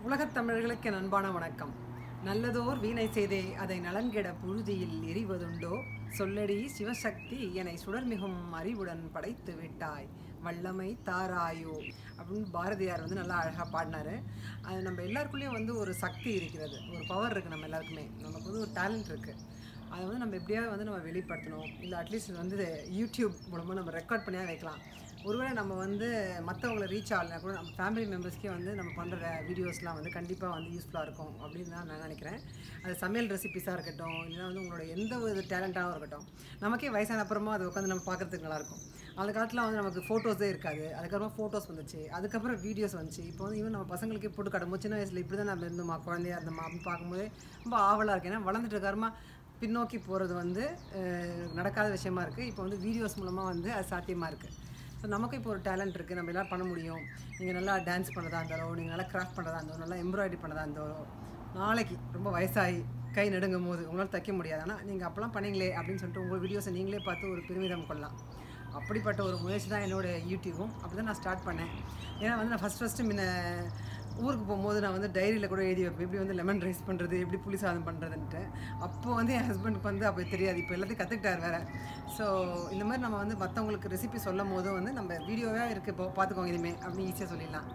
உலகத் தமிழர்களுக்கு என் அன்பான வணக்கம். நல்லதோர் வீணை செய்தே அதை நலன்கெட புழுதியில் எரிவதுண்டோ, சொல்லடி சிவசக்தி என்னை சுடர்மிகும் அறிவுடன் படைத்து விட்டாய், வல்லமை தாராயோ அப்படின்னு பாரதியார் நல்லா அழகாக பாடினார். அது நம்ம எல்லாருக்குள்ளேயும் ஒரு சக்தி இருக்கிறது, ஒரு பவர் இருக்குது. நம்ம எல்லாருக்குமே நமக்கு ஒரு டேலண்ட் இருக்குது. அதை நம்ம எப்படியாவது நம்ம வெளிப்படுத்தணும். இல்லை அட்லீஸ்ட் யூடியூப் மூலமாக நம்ம ரெக்கார்ட் பண்ணியாக வைக்கலாம். ஒருவேளை நம்ம மற்றவங்களை ரீச் ஆகலைனா கூட நம்ம ஃபேமிலி மெம்பர்ஸ்க்கே நம்ம பண்ணுற வீடியோஸ்லாம் கண்டிப்பாக யூஸ்ஃபுல்லாக இருக்கும் அப்படின்னு தான் நான் நினைக்கிறேன். அது சமையல் ரெசிபிஸாக இருக்கட்டும், இல்லைனா உங்களோட எந்த ஒரு டேலண்ட்டாகவும் இருக்கட்டும், நமக்கே வயசான அப்புறமா அதை உட்காந்து நம்ம பார்க்குறதுக்கு நல்லாயிருக்கும். அந்த காலத்தில் நமக்கு ஃபோட்டோஸே இருக்காது. அதுக்கப்புறம் ஃபோட்டோஸ் வந்துச்சு, அதுக்கப்புறம் வீடியோஸ் வந்துச்சு. இப்போ ஈவன் நம்ம பசங்களுக்கே போட்டு காட்டும்போது சின்ன வயசில் இப்படி தான் நம்ம இருந்தோமா, குழந்தையாக இருந்தோமா அப்படின்னு பார்க்கும்போது ரொம்ப ஆவலாக இருக்குது. ஏன்னா வளர்ந்துட்டு இருக்காருமா பின்னோக்கி போகிறது நடக்காத விஷயமா இருக்குது. இப்போ வீடியோஸ் மூலமாக அது சாத்தியமாக இருக்குது. ஸோ நமக்கு இப்போ ஒரு டேலண்ட் இருக்குது, நம்ம எல்லாம் பண்ண முடியும். நீங்கள் நல்லா டான்ஸ் பண்ணுறதா இருந்தாலும், நீங்கள் நல்லா கிராஃப்ட் பண்ணுறதா இருந்தாலும், நல்லா எம்ப்ராய்டரி பண்ணுறதா இருந்தாலும், நாளைக்கு ரொம்ப வயசாகி கை நடுங்கும் போது உங்களால் தைக்க முடியாது, ஆனால் நீங்கள் அப்போலாம் பண்ணீங்களே அப்படின்னு சொல்லிட்டு உங்கள் வீடியோஸை நீங்களே பார்த்து ஒரு பெருமிதம் கொள்ளலாம். அப்படிப்பட்ட ஒரு முயற்சி தான் என்னோடய யூடியூபும். அப்படி தான் நான் ஸ்டார்ட் பண்ணேன். ஏன்னா நான் ஃபஸ்ட்டு முன்ன ஊருக்கு போகும்போது நான் டைரியில் கூட எழுதி வைப்பேன், எப்படி லெமன் ரைஸ் பண்ணுறது, எப்படி புளி சாதம் பண்ணுறதுன்ட்டு. அப்போ என் ஹஸ்பண்டுக்கு அப்போ தெரியாது. இப்போ எல்லாத்தையும் கற்றுக்கிட்டார் வேறு. ஸோ இந்த மாதிரி நம்ம மற்றவங்களுக்கு ரெசிபி சொல்லும் போதும் நம்ம வீடியோவே இருக்குது, இப்போ பார்த்துக்கோங்க இனிமேல் அப்படின்னு ஈஸியாக சொல்லிடலாம்.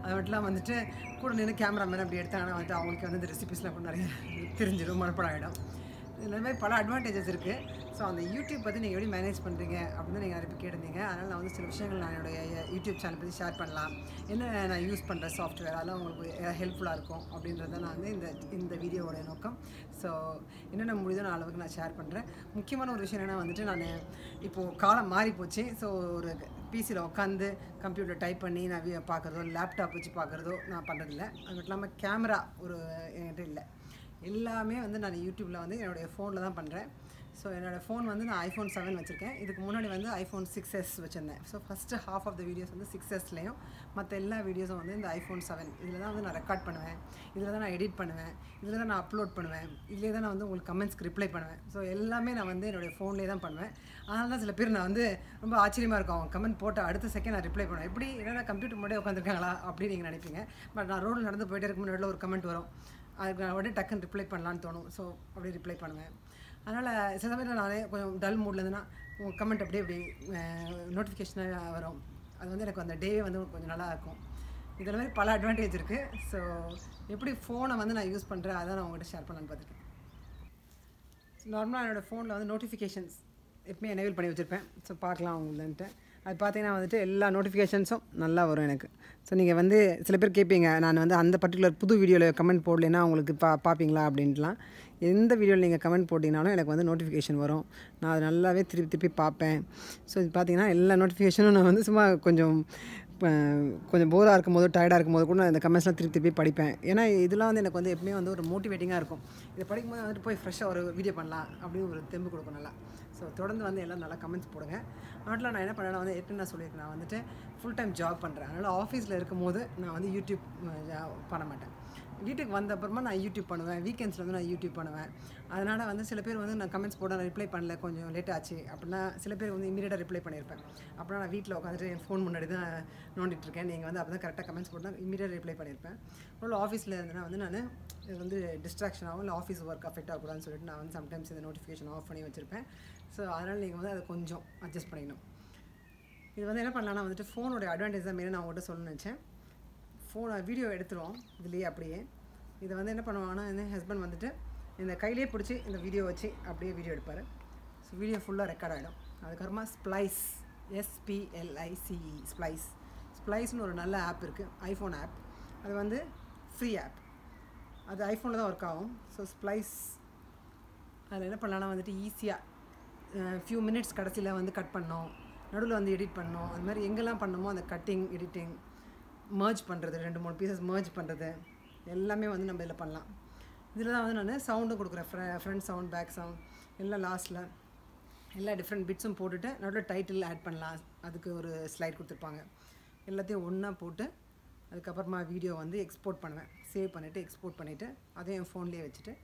அது மட்டும் கூட நின்று கேமராமேன் அப்படி எடுத்தாங்கன்னா அவங்களுக்கு இந்த ரெசிபிஸ்லாம் கூட நிறைய தெரிஞ்சிடும், மனப்படம் ஆகிடும். இந்த மாதிரி பல அட்வான்டேஜஸ் இருக்குது. ஸோ அந்த யூடியூப் பற்றி நீங்கள் எப்படி மேனேஜ் பண்ணுறீங்க அப்படின்னு நீங்கள் நிறைய பேர் கேட்டிருந்தீங்க. அதனால் நான் சில விஷயங்கள் நான் என்னுடைய யூடியூப் சேனல் பற்றி ஷேர் பண்ணலாம். என்ன நான் யூஸ் பண்ணுற சாஃப்ட்வேர் அதெல்லாம் உங்களுக்கு ஹெல்ப்ஃபுல்லாக இருக்கும் அப்படின்றத நான் இந்த வீடியோவோட நோக்கம். ஸோ என்னென்ன முடியுதோ நான் அளவுக்கு நான் ஷேர் பண்ணுறேன். முக்கியமான ஒரு விஷயம் என்னென்னா நான் இப்போது காலம் மாறி போச்சு. ஸோ ஒரு பிசியில் உட்காந்து கம்ப்யூட்டர் டைப் பண்ணி நான் பார்க்குறதோ, லேப்டாப் வச்சு பார்க்குறதோ நான் பண்ணுறதில்ல. அது மட்டும் இல்லாமல் கேமரா என்கிட்ட இல்லை. எல்லாமே நான் யூடியூப்பில் என்னுடைய ஃபோனில் தான் பண்ணுறேன். ஸோ என்னோடய ஃபோன் நான் iPhone 7 வச்சுருக்கேன். இதுக்கு முன்னாடி iPhone 6s வச்சுருந்தேன். So first half of the videos 6sலேயும், மற்ற எல்லா வீடியோஸும் இந்த iPhone 7 இதில் தான் நான் ரெக்கார்ட் பண்ணுவேன், இதில் தான் நான் எடிட் பண்ணுவேன், இதில் தான் நான் அப்லோட் பண்ணுவேன், இதிலே தான் நான் உங்களுக்கு கமெண்ட்ஸ்க்கு ரிப்ளை பண்ணுவேன். ஸோ எல்லாமே நான் என்னுடைய ஃபோன்லேயே தான் பண்ணுவேன். அதனால தான் சில பேர் நான் ரொம்ப ஆச்சரியமாக இருக்கும், அவங்க கமெண்ட் போட்ட அடுத்த செகண்ட் நான் ரிப்ளை பண்ணுவேன். எப்படி என்னென்னா கம்ப்யூட்டர் முன்னாடியே உட்காந்துருக்காங்களா அப்படின்னு நீங்கள் நினைப்பீங்க. பட் நான் ரோடில் நடந்து போயிட்டே இருக்கும் முன்னாடி ஒரு கமெண்ட் வரும், அதுக்கு நான் உடனே டக்குன்னு ரிப்ளை பண்ணலான்னு தோணும். ஸோ அப்படியே ரிப்ளை பண்ணுவேன். அதனால் சில சமயத்தில் நானே கொஞ்சம் டல் மூடில் இருந்தேன்னா உங்கள் கமெண்ட் அப்படி நோட்டிஃபிகேஷனாக வரும். அது எனக்கு அந்த டேவே கொஞ்சம் நல்லா இருக்கும். இதில் மாதிரி பல அட்வான்டேஜ் இருக்குது. ஸோ எப்படி ஃபோனை நான் யூஸ் பண்ணுறேன் அதான் நான் உங்கள்கிட்ட ஷேர் பண்ணலான்னு பார்த்துருக்கேன். நார்மலாக என்னோடய ஃபோனில் நோட்டிஃபிகேஷன்ஸ் எப்பவுமே எனேபிள் பண்ணி வச்சுருப்பேன். ஸோ பார்க்கலாம் அவங்கள்ட்டு அது பார்த்தீங்கன்னா எல்லா நோட்டிஃபிகேஷன்ஸும் நல்லா வரும் எனக்கு. ஸோ நீங்கள் சில பேர் கேட்பீங்க, நான் அந்த பர்டிகுலர் புது வீடியோவில் கமெண்ட் போடலைன்னா உங்களுக்கு பார்ப்பீங்களா அப்படின்ட்டுலாம். எந்த வீடியோவில் நீங்கள் கமெண்ட் போட்டிங்கனாலும் எனக்கு நோட்டிஃபிகேஷன் வரும். நான் அது நல்லாவே திருப்பி பார்ப்பேன். ஸோ இது பார்த்தீங்கன்னா எல்லா நோட்டிஃபிகேஷனும் நான் சும்மா கொஞ்சம் போராக இருக்கும்போது, டயர்டாக இருக்கும்போது கூட நான் இந்த கமெண்ட்ஸ்லாம் திருப்பி படிப்பேன். ஏன்னா இதெல்லாம் எனக்கு எப்பவுமே ஒரு மோட்டிவேட்டிங்காக இருக்கும். இதை படிக்கும்போது போய் ஃப்ரெஷ்ஷாக ஒரு வீடியோ பண்ணலாம் அப்படின்னு ஒரு தெம்பு கொடுக்கும் நல்லா. ஸோ தொடர்ந்து எல்லாம் நல்லா கமெண்ட்ஸ் போடுங்க. நாட்டில் நான் என்ன பண்ணேன்னா ஏற்கனவே நான் சொல்லியிருக்கேன், நான் ஃபுல் டைம் ஜாப் பண்ணுறேன். அதனால் ஆஃபீஸில் இருக்கும்போது நான் யூடியூப் பண்ண மாட்டேன். வீட்டுக்கு வந்த அப்புறமா நான் யூடியூப் பண்ணுவேன். வீக்கெண்ட்ஸில் நான் யூடியூப் பண்ணுவேன். அதனால் சில பேர் நான் கமெண்ட்ஸ் போட நான் ரிப்ளை பண்ணல, கொஞ்சம் லேட் ஆச்சு அப்படின்னா சில பேர் இமீடியட்டாக ரிப்ளை பண்ணியிருப்பேன். அப்புறம் நான் வீட்டில் உட்காந்துட்டு என் ஃபோன் முன்னாடி தான் நோண்டிகிட்ருக்கேன். நீங்கள் அப்போ தான் கரெக்டாக கமெண்ட்ஸ் போட்டால் இமீடியட்டாக ரிப்ளை பண்ணியிருப்பேன். அவ்வளோ ஆஃபீஸில் இருந்தேன்னா நான் இது டிஸ்ட்ராக்ஷன் ஆகும், இல்லை ஆஃபீஸ் ஒர்க் அஃபெக்ட் ஆகக்கூடாதுன்னு சொல்லிட்டு நான் சம்டைம்ஸ் இந்த நோட்டிஃபிகேஷன் ஆஃப் பண்ணி வச்சுருப்பேன். ஸோ அதனால் நீங்கள் அதை கொஞ்சம் அட்ஜஸ்ட் பண்ணிக்கணும். இது என்ன பண்ணலான்னா ஃபோனோட அட்வான்டேஜ் தான் மெயினாக நான் உங்கள்கிட்ட சொல்லணும்னு நினச்சேன். ஃபோனை வீடியோ எடுத்துருவோம் இதுலேயே அப்படியே. இதை என்ன பண்ணுவாங்கன்னா என் ஹஸ்பண்ட் இந்த கையிலே பிடிச்சி இந்த வீடியோ வச்சு அப்படியே வீடியோ எடுப்பார். ஸோ வீடியோ ஃபுல்லாக ரெக்கார்ட் ஆகிடும். அதுக்கப்புறமா ஸ்ப்ளைஸ், SPLICE ஸ்ப்ளைஸ், ஸ்ப்ளைஸ்னு ஒரு நல்ல ஆப் இருக்குது, ஐஃபோன் ஆப். அது ஃப்ரீ ஆப். அது ஐஃபோனில் தான் ஒர்க் ஆகும். ஸோ ஸ்ப்ளைஸ் அதில் என்ன பண்ணலான்னா ஈஸியாக ஃபியூ மினிட்ஸ் கடைசியில் கட் பண்ணோம், நடுவில் எடிட் பண்ணோம், அது மாதிரி எங்கெல்லாம் பண்ணணுமோ அந்த கட்டிங், எடிட்டிங், மர்ஜ் பண்ணுறது, 2-3 பீசஸ் மர்ஜ் பண்ணுறது எல்லாமே நம்ம இதில் பண்ணலாம். இதில் தான் நான் சவுண்டும் கொடுக்குறேன், ஃப்ரண்ட் சவுண்ட், பேக் சவுண்ட் எல்லாம் லாஸ்ட்டில் எல்லா டிஃப்ரெண்ட் பிட்ஸும் போட்டுட்டு நடுவில் டைட்டில் ஆட் பண்ணலாம். அதுக்கு ஒரு ஸ்லைட் கொடுத்துருப்பாங்க. எல்லாத்தையும் ஒன்றா போட்டு அதுக்கப்புறமா வீடியோ எக்ஸ்போர்ட் பண்ணுவேன். சேவ் பண்ணிவிட்டு எக்ஸ்போர்ட் பண்ணிவிட்டு அதையும் என் ஃபோன்லேயே வச்சுட்டு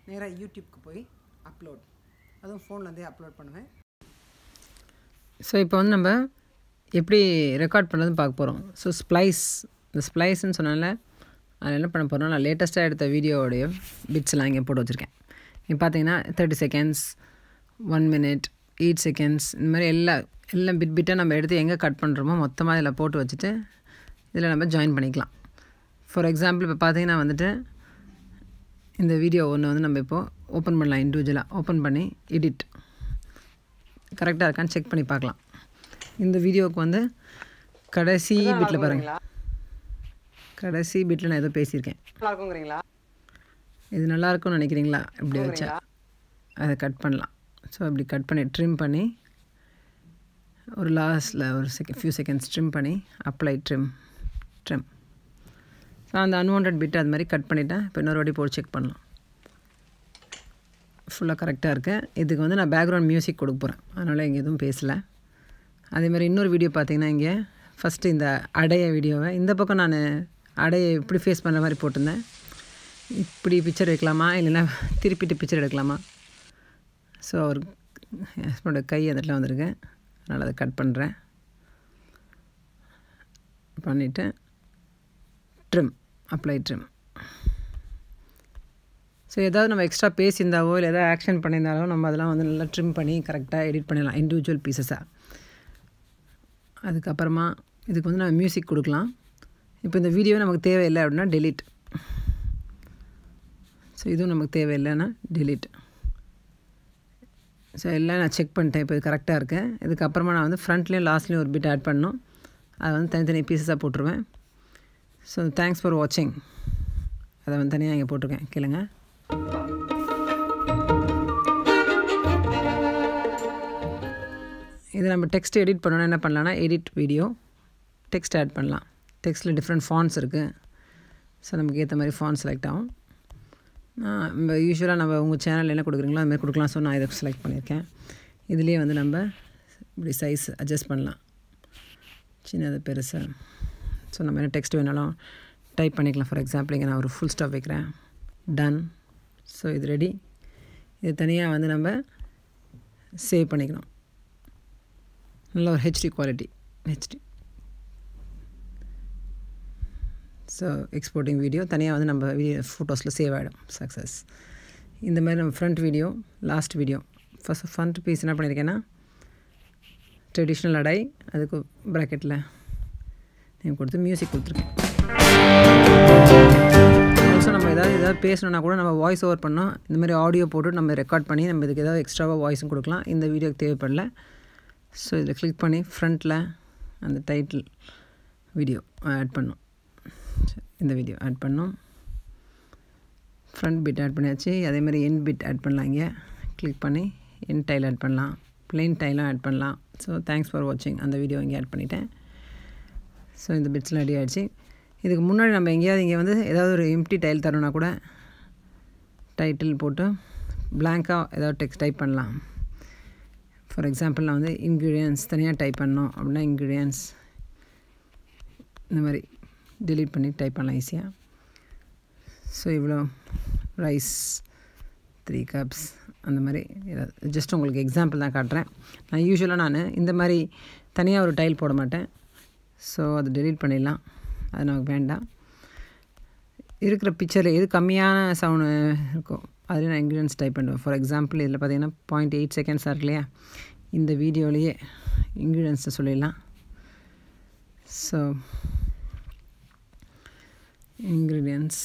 நேராக யூடியூப்க்கு போய் அப்லோட், அதுவும் ஃபோன்லேருந்தே அப்லோட் பண்ணுவேன். ஸோ இப்போ நம்ம எப்படி ரெக்கார்ட் பண்ணுறதுன்னு பார்க்க போகிறோம். ஸோ ஸ்ப்ளைஸ், இந்த ஸ்ப்ளைஸ்ன்னு சொன்னால அதில் என்ன பண்ண போகிறோம்னா நான் லேட்டஸ்ட்டாக எடுத்த வீடியோவுடைய பிட்ஸ்லாம் இங்கே போட்டு வச்சுருக்கேன். இப்போ பார்த்தீங்கன்னா 30 செகண்ட்ஸ், 1 மினிட், 8 செகண்ட்ஸ், இந்த மாதிரி எல்லாம் பிட்டாக நம்ம எடுத்து எங்கே கட் பண்ணுறோமோ மொத்தமாக இதில் போட்டு வச்சுட்டு இதில் நம்ம ஜாயின் பண்ணிக்கலாம். ஃபார் எக்ஸாம்பிள் இப்போ பார்த்தீங்கன்னா வந்துட்டு இந்த வீடியோ ஒன்று வந்து நம்ம இப்போது ஓப்பன் பண்ணலாம். இண்டிவிஜுவலாக ஓப்பன் பண்ணி எடிட் கரெக்டாக இருக்கான்னு செக் பண்ணி பார்க்கலாம். இந்த வீடியோவுக்கு வந்து கடைசி பிட்டில் பாருங்கள், கடைசி பிட்டில் நான் ஏதோ பேசியிருக்கேன். இது நல்லாயிருக்கும்னு நினைக்கிறீங்களா? இப்படி வச்சா அதை கட் பண்ணலாம். ஸோ அப்படி கட் பண்ணி ட்ரிம் பண்ணி ஒரு லாஸ்ட்டில் ஒரு ஃபியூ செகண்ட்ஸ் ட்ரிம் பண்ணி அப்ளை ட்ரிம். ஸோ அந்த அன்வான்ட் பிட்டு அது மாதிரி கட் பண்ணிவிட்டேன். இப்போ இன்னொரு வாட்டி போட்டு செக் பண்ணலாம். ஃபுல்லாக கரெக்டாக இருக்குது. இதுக்கு வந்து நான் பேக்ரவுண்ட் மியூசிக் கொடுக்க போகிறேன், அதனால் இங்கே எதுவும் பேசலை. அதே மாதிரி இன்னொரு வீடியோ பார்த்தீங்கன்னா இங்கே ஃபஸ்ட்டு இந்த அடைய வீடியோவை இந்த பக்கம் நான் அடையை இப்படி ஃபேஸ் பண்ணுற மாதிரி போட்டிருந்தேன். இப்படி பிக்சர் எடுக்கலாமா இல்லைன்னா திருப்பிட்டு பிக்சர் எடுக்கலாமா? ஸோ அவர் ஹஸ்பண்டோட கை அதில் வந்திருக்கு, அதனால் அதை கட் பண்ணுறேன். பண்ணிவிட்டு ட்ரிம், அப்ளை ட்ரிம். ஸோ ஏதாவது நம்ம எக்ஸ்ட்ரா பேசியிருந்தாவோ இல்லை ஏதாவது ஆக்ஷன் பண்ணியிருந்தாலோ நம்ம அதெல்லாம் வந்து நல்லா ட்ரிம் பண்ணி கரெக்டாக எடிட் பண்ணிடலாம் இண்டிவிஜுவல் பீசஸாக. அதுக்கப்புறமா இதுக்கு வந்து நம்ம மியூசிக் கொடுக்கலாம். இப்போ இந்த வீடியோ நமக்கு தேவையில்லை அப்படின்னா டெலீட். ஸோ இதுவும் நமக்கு தேவையில்லைன்னா டெலீட். ஸோ எல்லாம் நான் செக் பண்ணிட்டேன், இப்போ இது கரெக்டாக இருக்குது. இதுக்கப்புறமா நான் வந்து ஃப்ரண்ட்லேயும் லாஸ்ட்லேயும் ஒரு பிட் ஆட் பண்ணணும். அதை வந்து தனித்தனி பீசஸாக போட்டுருவேன். ஸோ தேங்க்ஸ் ஃபார் வாட்சிங். அதை வந்து தனியாக இங்கே போட்டிருக்கேன், கேளுங்க. இது நம்ம டெக்ஸ்ட் எடிட் பண்ணோன்னா என்ன பண்ணலான்னா எடிட் வீடியோ, டெக்ஸ்ட் ஆட் பண்ணலாம். டெக்ஸ்ட்டில் டிஃப்ரெண்ட் ஃபாண்ட்ஸ் இருக்குது. ஸோ நமக்கு ஏற்ற மாதிரி ஃபாண்ட் செலக்ட் ஆகும். நம்ம யூஸ்வலாக நம்ம உங்கள் சேனலில் என்ன கொடுக்குறீங்களோ அதுமாதிரி கொடுக்கலாம். ஸோ நான் இதை செலக்ட் பண்ணியிருக்கேன். இதுலேயே வந்து நம்ம இப்படி சைஸ் அட்ஜஸ்ட் பண்ணலாம், சின்னது பெருசாக. ஸோ நம்ம என்ன டெக்ஸ்ட் வேணாலும் டைப் பண்ணிக்கலாம். ஃபார் எக்ஸாம்பிள் இங்கே நான் ஒரு ஃபுல் ஸ்டாப் வைக்கிறேன், டன். ஸோ இது ரெடி. இது தனியாக வந்து நம்ம சேவ் பண்ணிக்கணும். நல்ல ஒரு HD quality, HD. So exporting video தனியாக வந்து நம்ம வீடியோ ஃபோட்டோஸில் சேவ் ஆகிடும். சக்ஸஸ். இந்த மாதிரி நம்ம front video, last video. Front piece என்ன பண்ணியிருக்கேன்னா ட்ரெடிஷ்னல் அடை, அதுக்கு ப்ராக்கெட்டில் நேம் கொடுத்து மியூசிக் கொடுத்துருக்கேன். ஆல்சோ நம்ம ஏதாவது பேசணுன்னா கூட நம்ம வாய்ஸ் ஓவர் பண்ணோம். இந்த மாதிரி ஆடியோ போட்டு நம்ம ரெக்கார்ட் பண்ணி நம்ம இதுக்கு ஏதாவது எக்ஸ்ட்ராவாக வாய்ஸும் கொடுக்கலாம். இந்த வீடியோக்கு தேவைப்படல. ஸோ இதில் கிளிக் பண்ணி ஃப்ரண்ட்டில் அந்த டைட்டில் வீடியோ ஆட் பண்ணோம். இந்த வீடியோ ஆட் பண்ணோம். ஃப்ரண்ட் பிட் ஆட் பண்ணியாச்சு. அதேமாதிரி எண்ட் பிட் ஆட் பண்ணலாம். இங்கே கிளிக் பண்ணி எண்ட் டைல் ஆட் பண்ணலாம், ப்ளெயின் டைலும் ஆட் பண்ணலாம். ஸோ தேங்க்ஸ் ஃபார் வாட்சிங். அந்த வீடியோ இங்கே ஆட் பண்ணிட்டேன். ஸோ இந்த பிட்ஸ்லாம் ரெடி ஆகிடுச்சு. இதுக்கு முன்னாடி நம்ம எங்கேயாவது இங்கே வந்து ஏதாவது ஒரு எம்டி டைல் தரணுன்னா கூட டைட்டில் போட்டு பிளாங்காக ஏதாவது டெக்ஸ்ட் டைப் பண்ணலாம். ஃபார் எக்ஸாம்பிள் நான் வந்து இன்க்ரீடியன்ஸ் தனியாக டைப் பண்ணோம் அப்படின்னா இன்க்ரீடியன்ஸ் இந்த மாதிரி delete பண்ணி டைப் பண்ணலாம் ஈஸியாக. ஸோ இவ்வளோ ரைஸ் 3 cups அந்த மாதிரி ஜஸ்ட் உங்களுக்கு எக்ஸாம்பிள் தான் காட்டுறேன். நான் யூஸ்வலாக இந்த மாதிரி தனியாக ஒரு டைல் போட மாட்டேன். ஸோ அது delete பண்ணிடலாம், அது நமக்கு வேண்டாம். இருக்கிற பிக்சரில் எது கம்மியான சவுண்டு இருக்கோ அதில் நான் இன்க்ரீடியன்ஸ் டைப் பண்ணுவேன். ஃபார் எக்ஸாம்பிள் இதில் பார்த்தீங்கன்னா 0.8 செகண்ட்ஸாக இருக்கு இல்லையா, இந்த வீடியோலேயே இன்க்ரீடியன்ஸை சொல்லிடலாம். ஸோ இன்க்ரீடியன்ஸ்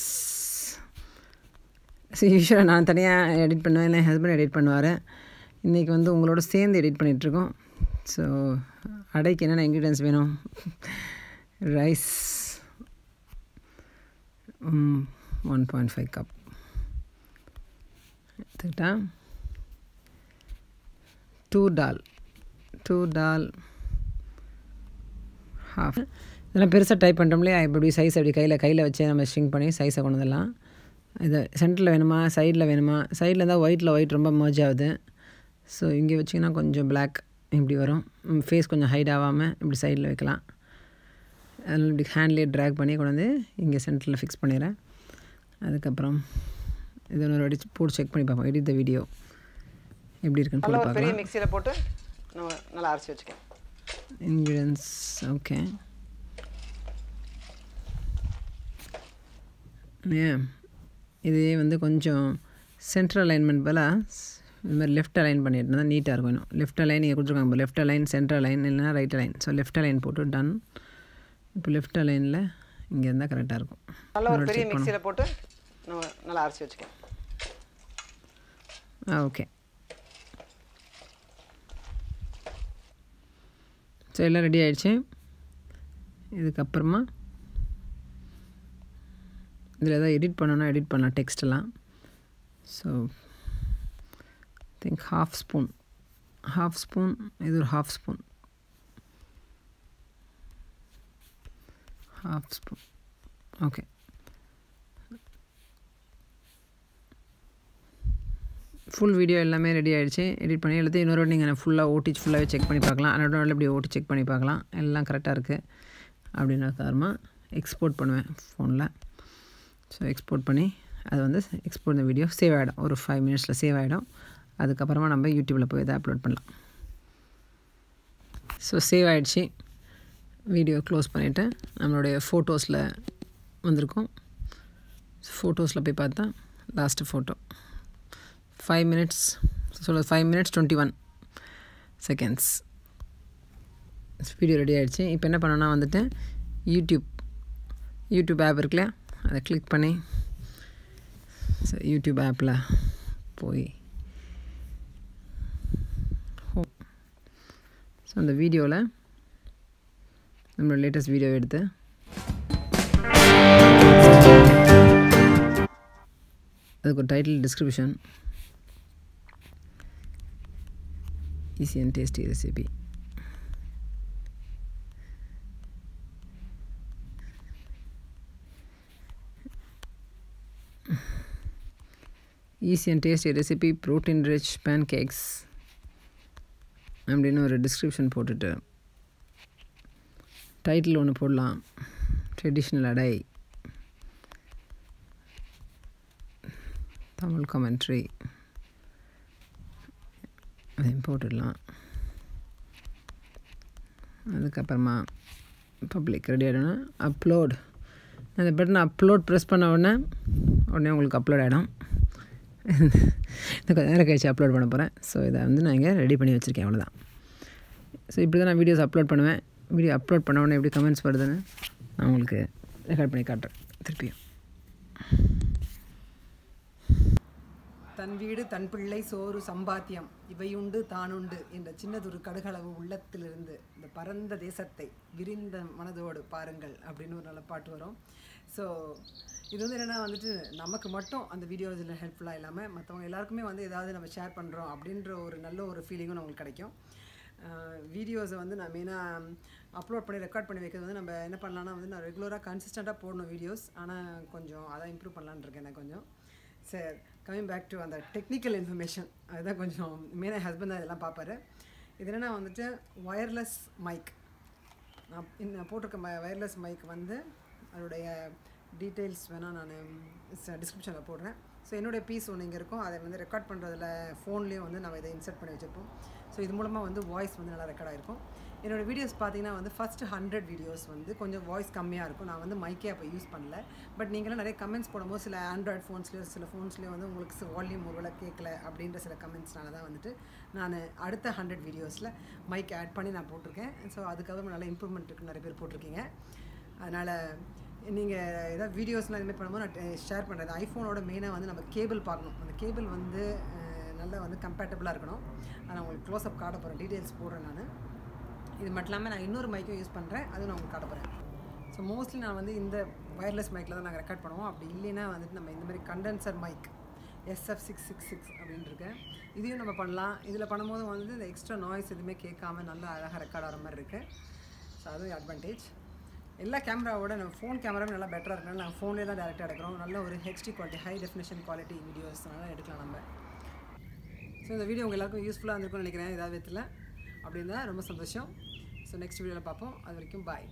யூஸ்வலாக நான் தனியாக எடிட் பண்ணுவேன், இல்லை என் ஹஸ்பண்ட் எடிட் பண்ணுவார். இன்றைக்கி வந்து உங்களோட சேர்ந்து எடிட் பண்ணிகிட்ருக்கோம். ஸோ அடைக்கு என்னென்ன இன்க்ரீடியன்ஸ் வேணும்? ரைஸ் 1.5 cup எடுத்துக்கிட்டா, 2 dal half. இதெல்லாம் பெருசாக டைப் பண்ணுறோம் இல்லையா, இப்படி சைஸ் அப்படி கையில் வச்சு நம்ம ஸ்ட்ரிங் பண்ணி சைஸை கொண்டு வந்துடலாம். இது சென்டரில் வேணுமா சைடில் வேணுமா? சைடில் இருந்தால் ஒயிட் ரொம்ப மர்ஜ் ஆகுது. ஸோ இங்கே வச்சிங்கன்னா கொஞ்சம் பிளாக் இப்படி வரும். ஃபேஸ் கொஞ்சம் ஹைட் ஆகாமல் இப்படி சைடில் வைக்கலாம். அதில் இப்படி ஹேண்ட்லேயே ட்ராக் பண்ணி கொண்டு வந்து இங்கே சென்டரில் ஃபிக்ஸ் பண்ணிடுறேன். அதுக்கப்புறம் இது ஒரு வாட்டி போட்டு செக் பண்ணி பார்ப்போம். எடிட் த வீடியோ எப்படி இருக்குன்னு போட்டு பார்க்கலாம். பெரிய மிக்சியில் போட்டு நம்ம நல்லா அரைச்சி வச்சுக்கேன். Ingredients okay. இதே வந்து கொஞ்சம் சென்ட்ரல் அலைன்மெண்ட் போல் இந்த மாதிரி லெஃப்ட் அலைன் பண்ணிட்டு தான் நீட்டாக இருக்கும். இன்னும் லெஃப்ட் அலைன் நீங்கள் கொடுத்துருக்காங்க, லெஃப்ட் அலைன், சென்ட்ரல் அலைன் இல்லைனா right align. So left align போட்டு டன். இப்போ லெஃப்ட் அலைனில் இங்கே இருந்தால் கரெக்டாக இருக்கும். நல்லா ஒரு பெரிய மிக்சியில் போட்டு நம்ம நல்லா அரைச்சி வச்சுக்கலாம். ஓகே. ஸோ எல்லாம் ரெடி ஆகிடுச்சு. இதுக்கப்புறமா இதில் எதாவது எடிட் பண்ணணும்னா எடிட் பண்ணலாம் டெக்ஸ்டெல்லாம். ஸோ திங்க் ஹாஃப் ஸ்பூன், இது ஒரு half spoon, okay. Full video எல்லாமே ரெடி ஆகிடுச்சு. எடிட் பண்ணி எல்லாத்தையும் இன்னொரு நீங்கள் ஃபுல்லாகவே செக் பண்ணி பார்க்கலாம். அதோட இப்படி செக் பண்ணி பார்க்கலாம் எல்லாம் கரெக்டாக இருக்குது அப்படின்னா காரணமாக எக்ஸ்போர்ட் பண்ணுவேன் ஃபோனில். ஸோ எக்ஸ்போர்ட் பண்ணி அது வந்து எக்ஸ்போர்ட் இந்த வீடியோ சேவ் ஆகிடும். ஒரு 5 minutesல சேவ் ஆகிடும். அதுக்கப்புறமா நம்ம யூடியூப்பில் போய் இதை அப்லோட் பண்ணலாம். ஸோ சேவ் ஆகிடுச்சு. வீடியோ க்ளோஸ் பண்ணிவிட்டு நம்மளுடைய ஃபோட்டோஸில் வந்திருக்கோம். ஃபோட்டோஸில் போய் பார்த்தா last photo 5 minutes, 5 minutes 21 seconds video ready ஆகிடுச்சு. இப்போ என்ன பண்ணோன்னா வந்துட்டு யூடியூப் ஆப் இருக்குல்ல, அதை கிளிக் பண்ணி ஸோ யூடியூப் ஆப்பில் போய் ஸோ அந்த வீடியோவில் நம்மளோட லேட்டஸ்ட் வீடியோ எடுத்து அதுக்கு ஒரு title, description, easy and tasty recipe, easy and tasty recipe protein rich pancakes அப்படின்னு ஒரு டிஸ்கிரிப்ஷன் போட்டுட்டு டைட்டில் ஒன்று போடலாம், ட்ரெடிஷ்னல் அடை, தமிழ் கமெண்ட்ரி அதையும் போட்டுடலாம். அதுக்கப்புறமா பப்ளிக் ரெடி ஆகிடணும். அப்லோட், அந்த பட்டன் அப்லோட் ப்ரெஸ் பண்ண உடனே உங்களுக்கு அப்லோட் ஆகிடும். கொஞ்சம் நேரம் கழிச்சு அப்லோட் பண்ண போகிறேன். ஸோ இதை வந்து நான் இங்கே ரெடி பண்ணி வச்சுருக்கேன், அவ்வளோதான். ஸோ இப்படி தான் நான் வீடியோஸ் அப்லோட் பண்ணுவேன். வீடியோ அப்லோட் பண்ண உடனே எப்படி கமெண்ட்ஸ் வருதுன்னு நான் உங்களுக்கு ரெக்கார்ட் பண்ணி காட்டுறேன் திருப்பியும். தன் வீடு தன் பிள்ளை சோறு சம்பாத்தியம் இவையுண்டு தானுண்டு என்ற சின்னதொரு கடுகளவு உள்ளத்திலிருந்து இந்த பரந்த தேசத்தை விரிந்த மனதோடு பாருங்கள் அப்படின்னு ஒரு நல்ல பாட்டு வரும். ஸோ இது வந்து என்னென்னா வந்துட்டு நமக்கு மட்டும் அந்த வீடியோஸில் ஹெல்ப்ஃபுல்லாக இல்லாமல் மற்றவங்க எல்லாருக்குமே வந்து ஏதாவது நம்ம ஷேர் பண்ணுறோம் அப்படின்ற ஒரு நல்ல ஒரு ஃபீலிங்கும் நம்மளுக்கு கிடைக்கும். வீடியோஸை வந்து நான் மெயினாக அப்லோட் பண்ணி ரெக்கார்ட் பண்ணி வைக்கிறது வந்து நம்ம என்ன பண்ணலான்னா வந்து நான் ரெகுலராக கன்சிஸ்டண்ட்டாக போடணும் வீடியோஸ். ஆனால் கொஞ்சம் அதான் இம்ப்ரூவ் பண்ணலான்னு இருக்கேன் நான் கொஞ்சம். சரி, கமிங் பேக் டு அந்த டெக்னிக்கல் இன்ஃபர்மேஷன், அதுதான் கொஞ்சம் மெயினாக ஹஸ்பண்ட் தான் இதெல்லாம் பார்ப்பாரு. இது என்னென்னா வந்துட்டு ஒயர்லெஸ் மைக். நான் போட்டிருக்க ஒயர்லெஸ் மைக் வந்து அதோடைய டீட்டெயில்ஸ் வேணால் நான் டிஸ்கிரிப்ஷனில் போடுறேன். ஸோ என்னுடைய பீஸ் ஒன்று இங்கே இருக்கும், அதை வந்து ரெக்கார்ட் பண்ணுறதுல ஃபோன்லேயும் வந்து நம்ம இதை இன்சர்ட் பண்ணி வச்சுருப்போம். ஸோ இது மூலமாக வந்து வாய்ஸ் வந்து நல்லா ரெக்கார்ட் ஆகிருக்கும். என்னோடய வீடியோஸ் பார்த்தீங்கன்னா வந்து ஃபஸ்ட்டு 100 வீடியோஸ் வந்து கொஞ்சம் வாய்ஸ் கம்மியாக இருக்கும். நான் வந்து மைக்கே அப்போ யூஸ் பண்ணல. பட் நீங்களாம் நிறைய கமெண்ட்ஸ் போடும்போது சில ஆண்ட்ராய்ட் ஃபோன்ஸ்லேயோ சில ஃபோன்ஸ்லேயோ வந்து உங்களுக்கு வால்யூம் ஒருவேளை கேட்கல அப்படின்ற சில கமெண்ட்ஸ்னால தான் வந்துட்டு நான் அடுத்த 100 வீடியோஸில் மைக் ஆட் பண்ணி நான் போட்டிருக்கேன். ஸோ அதுக்காக நல்ல இம்ப்ரூவ்மெண்ட் இருக்குது, நிறைய பேர் போட்டிருக்கீங்க. அதனால் நீங்கள் ஏதாவது வீடியோஸ்லாம் இதுமாதிரி பண்ணும்போது நான் ஷேர் பண்ணுறது. ஐஃபோனோட மெயினாக வந்து நம்ம கேபிள் பார்க்கணும். அந்த கேபிள் வந்து நல்லா வந்து கம்பேட்டபிளாக இருக்கணும். அதை நான் உங்களுக்கு க்ளோஸ்அப் காட்ட போகிறேன், டீட்டெயில்ஸ் போடுறேன் நான். இது மட்டும் இல்லாமல் நான் இன்னொரு மைக்கும் யூஸ் பண்ணுறேன், அதுவும் நான் உங்களுக்கு காட்ட போகிறேன். ஸோ மோஸ்ட்லி நான் வந்து இந்த ஒயர்லெஸ் மைக்கில் தான் நாங்கள் ரெக்கார்ட் பண்ணுவோம். அப்படி இல்லைன்னா வந்துட்டு நம்ம இந்த மாதிரி கண்டென்சர் மைக் SF666 அப்படின்னு இருக்கேன், இதையும் நம்ம பண்ணலாம். இதில் பண்ணும்போது வந்து இந்த எக்ஸ்ட்ரா நாய்ஸ் எதுவுமே கேட்காம நல்லா அழகாக ரெக்கார்ட் ஆகிற மாதிரி இருக்குது. ஸோ அதுவும் அட்வான்டேஜ். எல்லா கேமராவோட நம்ம ஃபோன் கேமராவும் நல்லா பெட்டராக இருக்கனால நாங்கள் ஃபோன்லேயே தான் டேரெக்டாக எடுக்கிறோம். நல்ல ஒரு HD quality, high definition quality வீடியோஸ்னால எடுக்கலாம் நம்ம. ஸோ இந்த வீடியோ உங்கள் எல்லாருக்கும் யூஸ்ஃபுல்லாக இருந்திருக்கும்னு நினைக்கிறேன். ஏதாவது விதத்தில் அப்படி இருந்தால் ரொம்ப சந்தோஷம். ஸோ நெக்ஸ்ட் வீடியோவில் பார்ப்போம். அது வரைக்கும் பாய்.